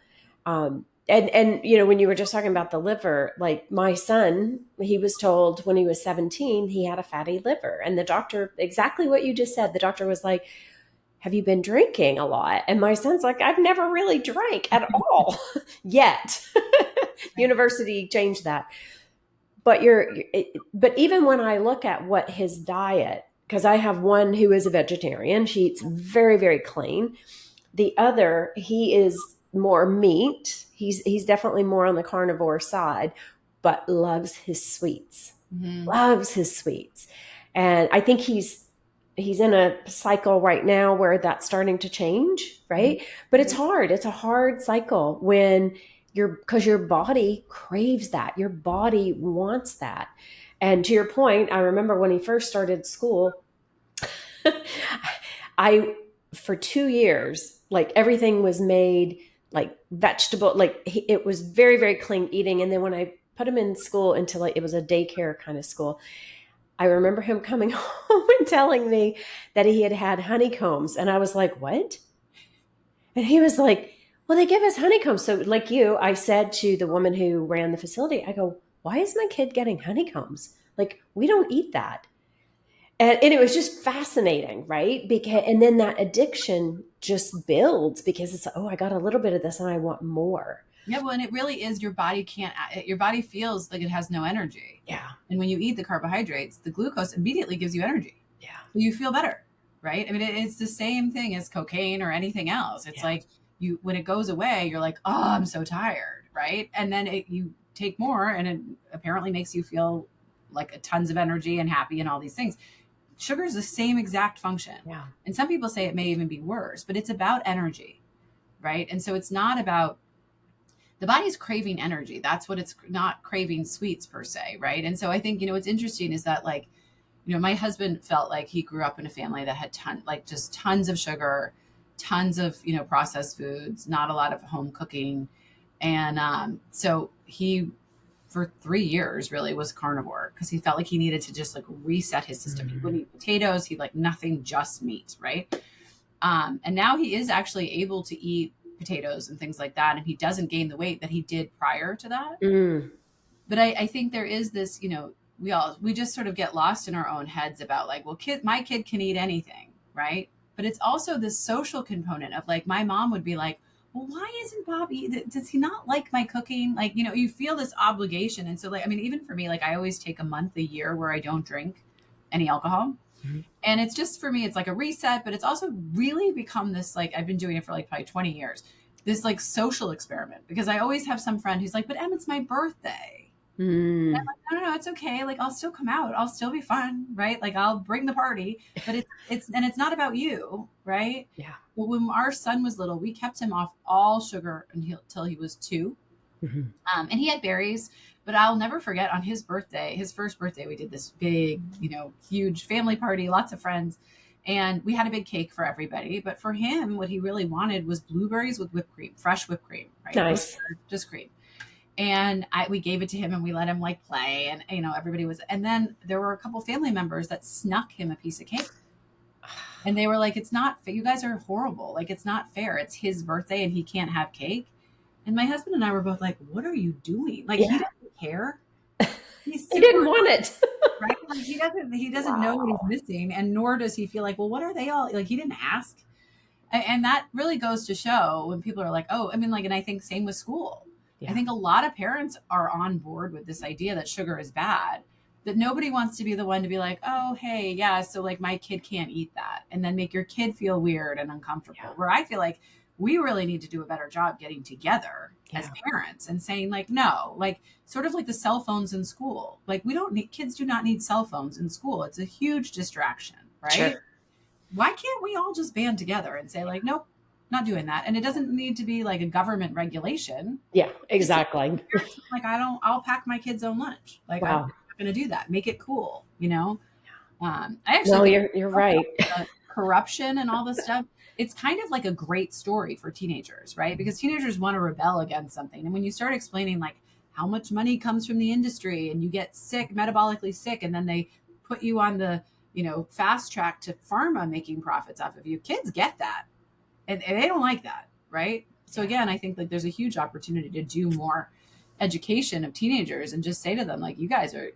And when you were just talking about the liver, my son, he was told when he was 17, he had a fatty liver. And the doctor, exactly what you just said, the doctor was like, have you been drinking a lot? And my son's like, I've never really drank at all yet. University changed that. But even when I look at what his diet, because I have one who is a vegetarian, she eats very, very clean. The other, he is more meat. He's definitely more on the carnivore side, but loves his sweets. Mm-hmm. Loves his sweets. And I think he's he's in a cycle right now where that's starting to change, right? But it's hard. It's a hard cycle when because your body craves that. Your body wants that. And to your point, I remember when he first started school, I for 2 years, like everything was made like vegetable, like it was very, very clean eating. And then when I put him in school into like, it was a daycare kind of school, I remember him coming home and telling me that he had had honeycombs. And I was like, what? And he was like, well, they give us honeycombs. So, like you, I said to the woman who ran the facility, I go, why is my kid getting honeycombs? Like, we don't eat that. And it was just fascinating, right? Because, and then that addiction just builds because it's, oh, I got a little bit of this and I want more. Yeah, well, and it really is your body your body feels like it has no energy. Yeah. And when you eat the carbohydrates, the glucose immediately gives you energy. Yeah. So you feel better, right? I mean, it's the same thing as cocaine or anything else. It's like when it goes away, you're like, oh, I'm so tired, right? And then you take more and it apparently makes you feel like tons of energy and happy and all these things. Sugar is the same exact function. Yeah. And some people say it may even be worse, but it's about energy, right? And so it's not about the body's craving energy. That's what it's not craving sweets per se, right? And so I think, what's interesting is that like, my husband felt like he grew up in a family that had just tons of sugar, tons of, processed foods, not a lot of home cooking. And so he, for 3 years really was carnivore because he felt like he needed to just like reset his system. He wouldn't eat potatoes. He like nothing, just meat. Right. And now he is actually able to eat potatoes and things like that. And he doesn't gain the weight that he did prior to that. But I think there is this, we just sort of get lost in our own heads about like, well, my kid can eat anything. Right. But it's also this social component of like, my mom would be like, well, why isn't Bobby, does he not like my cooking? Like, you feel this obligation. And so like, I mean, even for me, like I always take a month a year where I don't drink any alcohol. And it's just, for me, it's like a reset, but it's also really become this, like, I've been doing it for like probably 20 years, this like social experiment, because I always have some friend who's like, but Em, it's my birthday. And I'm like, no, it's okay. Like, I'll still come out. I'll still be fun. Right. Like I'll bring the party, but it's not about you. Right. Yeah. But when our son was little, we kept him off all sugar until he was 2. And he had berries, but I'll never forget on his birthday, his first birthday, we did this big, huge family party, lots of friends. And we had a big cake for everybody. But for him, what he really wanted was blueberries with whipped cream, fresh whipped cream. Right. Nice. Just cream. And we gave it to him and we let him like play and, everybody was, and then there were a couple family members that snuck him a piece of cake. And they were like, it's not fair. You guys are horrible. Like, it's not fair. It's his birthday and he can't have cake. And my husband and I were both like, what are you doing? Like, he doesn't care. He didn't want it. Right? Like, he doesn't know what he's missing. And nor does he feel like, well, what are they all like? He didn't ask. And that really goes to show when people are like, oh, I mean, like, and I think same with school. Yeah. I think a lot of parents are on board with this idea that sugar is bad, that nobody wants to be the one to be like, oh, hey, yeah, so like my kid can't eat that, and then make your kid feel weird and uncomfortable. Yeah. Where I feel like we really need to do a better job getting together as parents and saying like, no, like sort of like the cell phones in school. Like kids do not need cell phones in school. It's a huge distraction, right? Sure. Why can't we all just band together and say like, nope, not doing that? And it doesn't need to be like a government regulation. Yeah, exactly. Like I'll pack my kid's own lunch. Like I'm not going to do that. Make it cool, I actually, you're right. Corruption and all this stuff. It's kind of like a great story for teenagers, right? Because teenagers want to rebel against something. And when you start explaining like how much money comes from the industry and you get sick, metabolically sick, and then they put you on the, fast track to pharma making profits off of you, kids get that. And they don't like that, right? So again, I think like there's a huge opportunity to do more education of teenagers and just say to them, like, you guys are,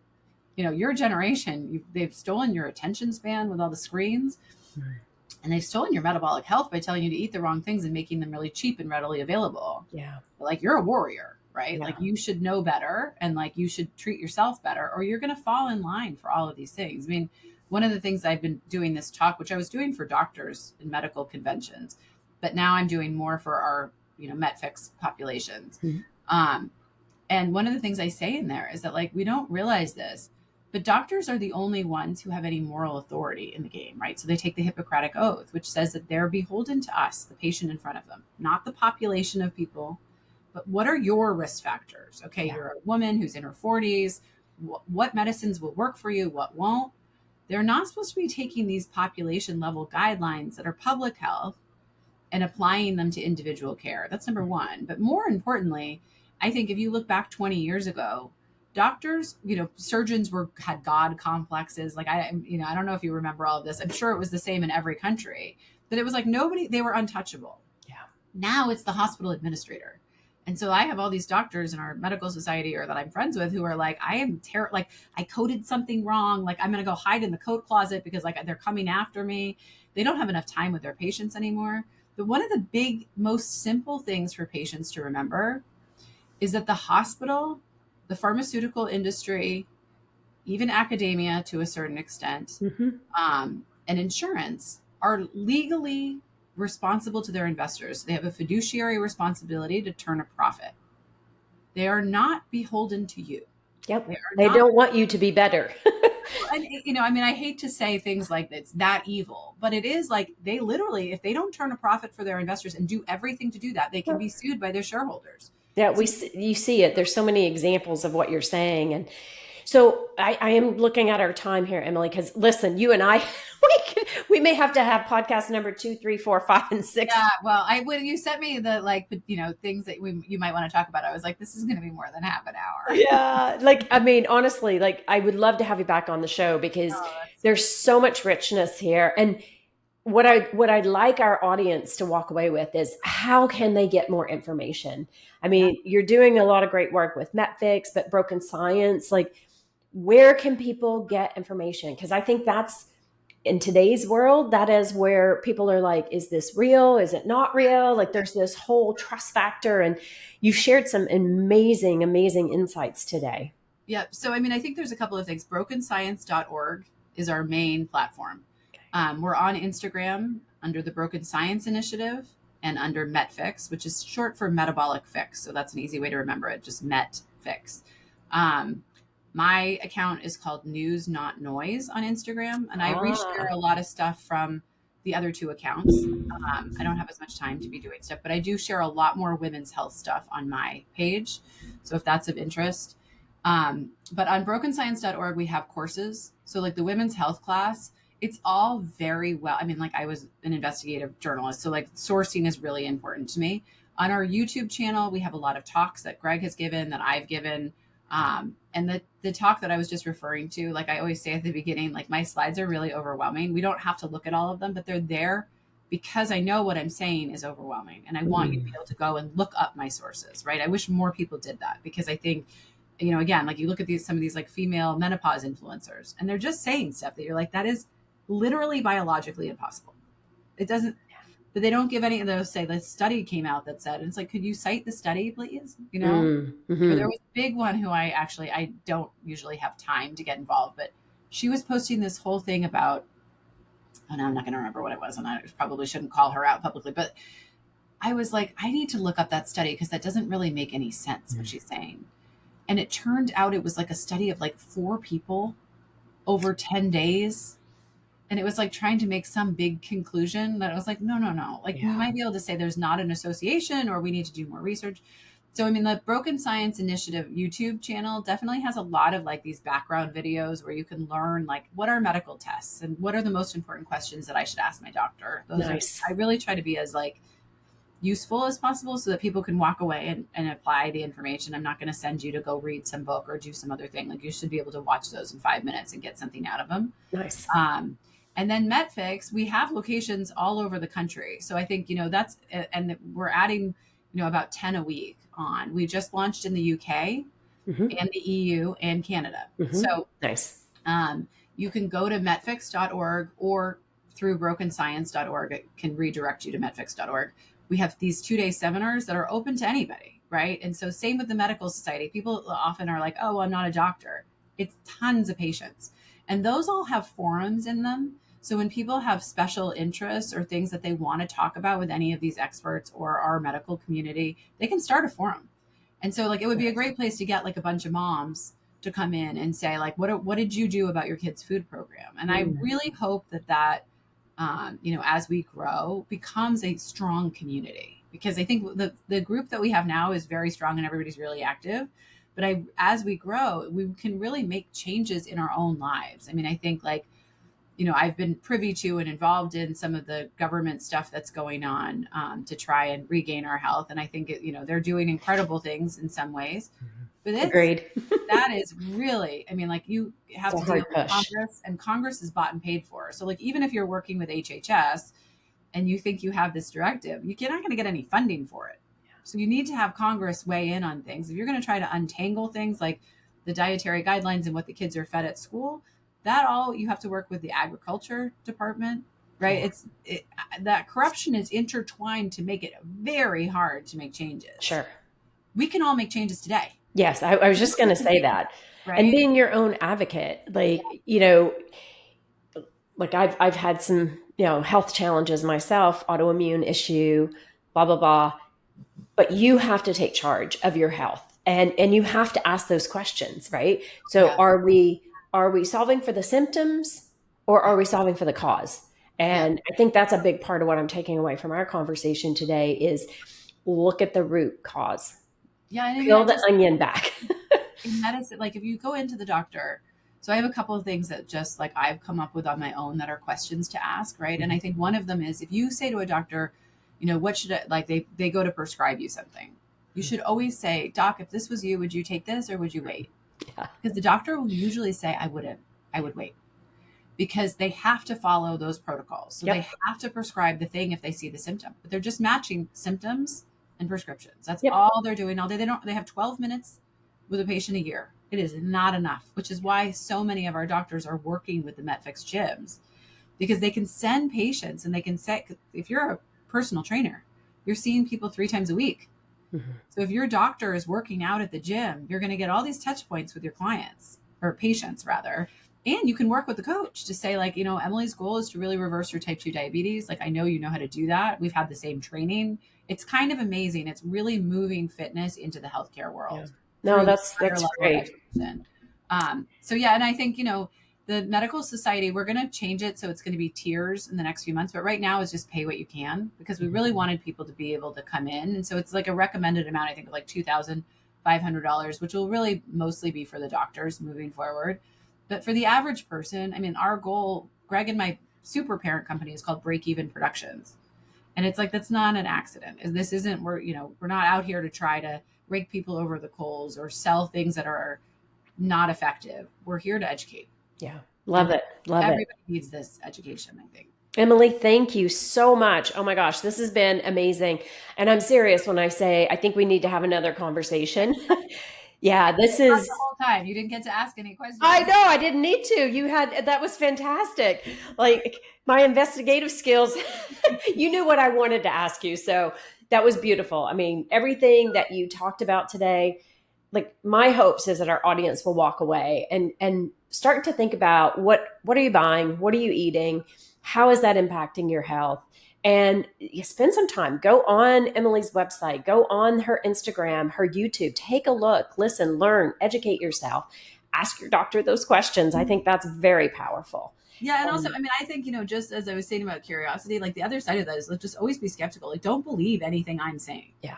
your generation, they've stolen your attention span with all the screens. Right. And they've stolen your metabolic health by telling you to eat the wrong things and making them really cheap and readily available. Yeah. But like, you're a warrior, right? Yeah. Like you should know better and like you should treat yourself better or you're going to fall in line for all of these things. I mean, one of the things I've been doing this talk, which I was doing for doctors in medical conventions, but now I'm doing more for our, Metfix populations. Mm-hmm. And one of the things I say in there is that like, we don't realize this, But doctors are the only ones who have any moral authority in the game, right? So they take the Hippocratic Oath, which says that they're beholden to us, the patient in front of them, not the population of people, but what are your risk factors? Okay, Yeah. you're a woman who's in her 40s. What medicines will work for you? What won't? They're not supposed to be taking these population level guidelines that are public health and applying them to individual care. That's number one. But more importantly, I think if you look back 20 years ago, doctors, surgeons had God complexes. Like I don't know if you remember all of this. I'm sure it was the same in every country, but it was like they were untouchable. Yeah. Now it's the hospital administrator. And so I have all these doctors in our medical society or that I'm friends with who are like, I am terrible. Like I coded something wrong. Like I'm going to go hide in the coat closet because like they're coming after me. They don't have enough time with their patients anymore. But one of the big, most simple things for patients to remember is that the hospital, the pharmaceutical industry, even academia to a certain extent, and insurance are legally responsible to their investors. They have a fiduciary responsibility to turn a profit. They are not beholden to you. Yep. They don't want you to be better. And, I hate to say things like it's that evil, but it is like they literally, if they don't turn a profit for their investors and do everything to do that, they can be sued by their shareholders. Yeah, you see it. There's so many examples of what you're saying. And so I am looking at our time here, Emily, because listen, you and I, we may have to have podcast number 2, 3, 4, 5, and 6. Yeah, well, when you sent me the things that you might want to talk about, I was like, this is going to be more than half an hour. Yeah, honestly, I would love to have you back on the show because there's so much richness here. And what I'd like our audience to walk away with is how can they get more information? I mean, you're doing a lot of great work with Metfix, but Broken Science, where can people get information? Because I think that's in today's world, that is where people are like, is this real? Is it not real? There's this whole trust factor. And you've shared some amazing, amazing insights today. Yeah. So, I think there's a couple of things. BrokenScience.org is our main platform. We're on Instagram under the Broken Science Initiative and under Metfix, which is short for Metabolic Fix. So that's an easy way to remember it, just Metfix. My account is called News Not Noise on Instagram, and I reshare a lot of stuff from the other two accounts. I don't have as much time to be doing stuff, but I do share a lot more women's health stuff on my page. So if that's of interest. But on brokenscience.org, we have courses. So the women's health class, it's all very well. I was an investigative journalist, so sourcing is really important to me. On our YouTube channel, we have a lot of talks that Greg has given, that I've given. And the talk that I was just referring to, I always say at the beginning, my slides are really overwhelming. We don't have to look at all of them, but they're there because I know what I'm saying is overwhelming. And I want you to be able to go and look up my sources, right? I wish more people did that because I think, again, you look at some of these female menopause influencers and they're just saying stuff that you're like, that is literally biologically impossible. It doesn't, but they don't give any of those. Say the study came out that said, and it's could you cite the study, please? Or there was a big one who I don't usually have time to get involved, but she was posting this whole thing about, and I'm not going to remember what it was, and I probably shouldn't call her out publicly, but I was like, I need to look up that study because that doesn't really make any sense what she's saying. And it turned out it was a study of 4 people over 10 days. And it was trying to make some big conclusion that I was like, no. We might be able to say there's not an association or we need to do more research. So, the Broken Science Initiative YouTube channel definitely has a lot of these background videos where you can learn what are medical tests and what are the most important questions that I should ask my doctor. I really try to be as useful as possible so that people can walk away and apply the information. I'm not going to send you to go read some book or do some other thing. You should be able to watch those in 5 minutes and get something out of them. Nice. And then Metfix, we have locations all over the country. So I think, that's, and we're adding, about 10 a week on. We just launched in the UK and the EU and Canada. So nice. You can go to metfix.org or through brokenscience.org. It can redirect you to metfix.org. We have these 2-day seminars that are open to anybody, right? And so same with the medical society. People often are like, oh, I'm not a doctor. It's tons of patients. And those all have forums in them. So when people have special interests or things that they want to talk about with any of these experts or our medical community, they can start a forum. And so it would be a great place to get a bunch of moms to come in and say, like, what did you do about your kids' food program? And I Mm. really hope that as we grow, becomes a strong community, because I think the group that we have now is very strong and everybody's really active. But as we grow, we can really make changes in our own lives. I mean, I think, like, I've been privy to and involved in some of the government stuff that's going on to try and regain our health. And I think, they're doing incredible things in some ways, but Agreed. that is really, I mean, like, you have It's to a deal hard with push. Congress, and Congress is bought and paid for. So, like, even if you're working with HHS and you think you have this directive, you're not going to get any funding for it. So you need to have Congress weigh in on things. If you're going to try to untangle things like the dietary guidelines and what the kids are fed at school, you have to work with the agriculture department, right? Yeah. That corruption is intertwined to make it very hard to make changes. Sure. We can all make changes today. Yes, I was just going to say that. Right? And being your own advocate, like, like I've had some, health challenges myself, autoimmune issue, blah, blah, blah. But you have to take charge of your health, and you have to ask those questions, right? So Yeah. are we solving for the symptoms, or are we solving for the cause? And I think that's a big part of what I'm taking away from our conversation today is look at the root cause. Yeah. And Peel the onion back. In medicine, like, if you go into the doctor, so I have a couple of things that just, like, I've come up with on my own that are questions to ask, right? And I think one of them is, if you say to a doctor, what should I, like, they go to prescribe you something, you should always say, Doc, if this was you, would you take this or would you wait? Yeah. Because the doctor will usually say, I would wait, because they have to follow those protocols. So they have to prescribe the thing if they see the symptom, but they're just matching symptoms and prescriptions. That's all they're doing all day. They have 12 minutes with a patient a year. It is not enough, which is why so many of our doctors are working with the Metfix gyms, because they can send patients and they can say, if you're a personal trainer, you're seeing people 3 times a week. Mm-hmm. So if your doctor is working out at the gym, you're going to get all these touch points with your clients, or patients rather. And you can work with the coach to say, like, Emily's goal is to really reverse your type 2 diabetes. Like, I know you know how to do that. We've had the same training. It's kind of amazing. It's really moving fitness into the healthcare world. Yeah. No, that's great. So yeah, and I think, the medical society, we're going to change it. So it's going to be tiers in the next few months, but right now is just pay what you can, because we really wanted people to be able to come in. And so it's like a recommended amount, I think, of like $2,500, which will really mostly be for the doctors moving forward. But for the average person, I mean, our goal, Greg and my super parent company, is called Break Even Productions. And it's like, that's not an accident. This isn't, we're not out here to try to rake people over the coals or sell things that are not effective. We're here to educate. Yeah. Love it. Everybody needs this education, I think. Emily, thank you so much. Oh my gosh, this has been amazing. And I'm serious when I say, I think we need to have another conversation. Yeah, this is the whole time. You didn't get to ask any questions. I know, I didn't need to. That was fantastic. Like, my investigative skills, you knew what I wanted to ask you. So that was beautiful. I mean, everything that you talked about today, like, my hopes is that our audience will walk away and start to think about what are you buying? What are you eating? How is that impacting your health? And you spend some time, go on Emily's website, go on her Instagram, her YouTube, take a look, listen, learn, educate yourself, ask your doctor those questions. I think that's very powerful. Yeah. And also, I mean, I think, just as I was saying about curiosity, like, the other side of that is, like, just always be skeptical. Like, don't believe anything I'm saying. Yeah.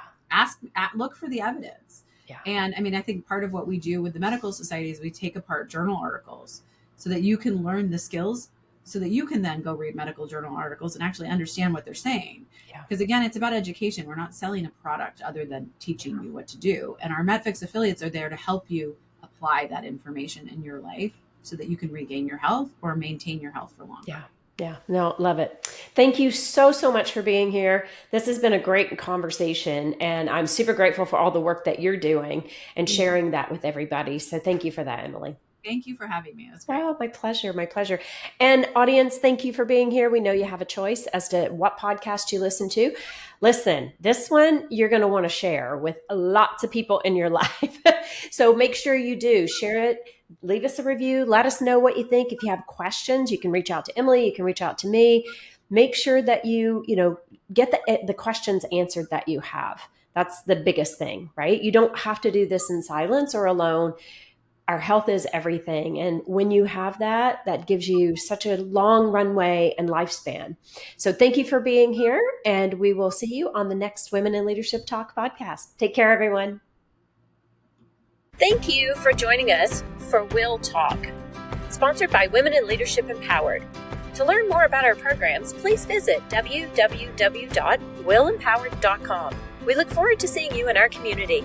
Look for the evidence. Yeah. And I mean, I think part of what we do with the medical society is we take apart journal articles so that you can learn the skills, so that you can then go read medical journal articles and actually understand what they're saying. Because again, it's about education. We're not selling a product other than teaching you what to do. And our Metfix affiliates are there to help you apply that information in your life so that you can regain your health or maintain your health for longer. Yeah. No, love it. Thank you so much for being here. This has been a great conversation, and I'm super grateful for all the work that you're doing and sharing that with everybody. So thank you for that, Emily. Thank you for having me. It was great. Oh, my pleasure. My pleasure. And audience, thank you for being here. We know you have a choice as to what podcast you listen to. Listen, this one you're going to want to share with lots of people in your life. So make sure you do share it. Leave us a review. Let us know what you think. If you have questions, you can reach out to Emily. You can reach out to me. Make sure that you get the questions answered that you have. That's the biggest thing, right? You don't have to do this in silence or alone. our health is everything. And when you have that, that gives you such a long runway and lifespan. So thank you for being here. And we will see you on the next Women in Leadership Talk podcast. Take care, everyone. Thank you for joining us for WIL Talk, sponsored by Women in Leadership Empowered. To learn more about our programs, please visit www.willempowered.com. We look forward to seeing you in our community.